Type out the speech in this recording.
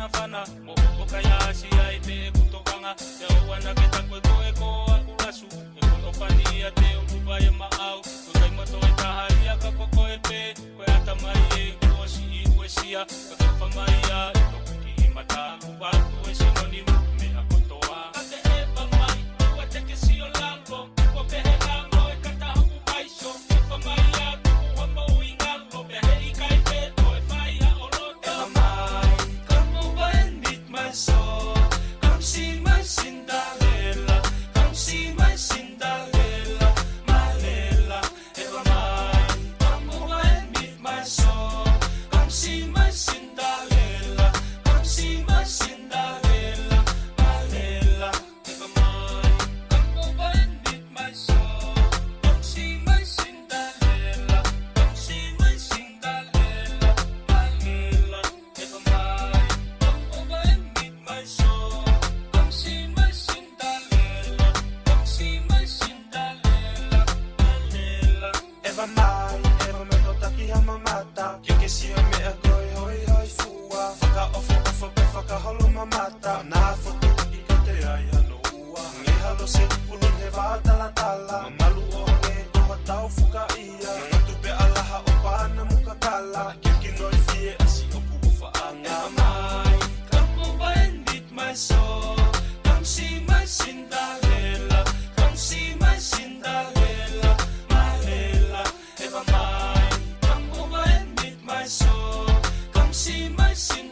fana Mohoko kaya siya ite kutokanga Yawa na kita koe koe ko akulasu Eko opania te utuba ya maau Kunai moto e taharia kako koe pe Koe atamai e kuosi i uesia Kakafa maia ito kuki mata Kubatu e sinonimu me akotoa Kate eba mai, ua teke si o lango Kua pehe lango e katahu kubaiso Kifa maia tuku hama uingalo Pehe ikai peto e faiha o loto Eba mai, come over and meet my soul Come see my Cinderella Come see my Cinderella My Lela Eba mai, come over and meet my soul Come see my Cinderella Come see my Cinderella My Lela Eba mai, come over and meet my soul Come see my Cinderella Come see my Cinderella My Lela Eba mai, come over and meet my soul Come see my Cinderella Come see my Cinderella My Lela Eva mai, eva me no taki hama mata Kike si o me a koi hoi hoi fua Whaka ofo ofo pe whaka holo mamata Nā whotu i ka te ai hano ua Nge halo se ulun he wā tala tala Mamalu o nge koha tau whuka ia Nga tupe alaha o pāna muka kala Kiki noi fie asi o pu o whaanga Eba mai, come over and meet my soul Come see my Cinderella Come see my Cinderella My Lela Eba mai, come over and meet my soul Come see my Cinderella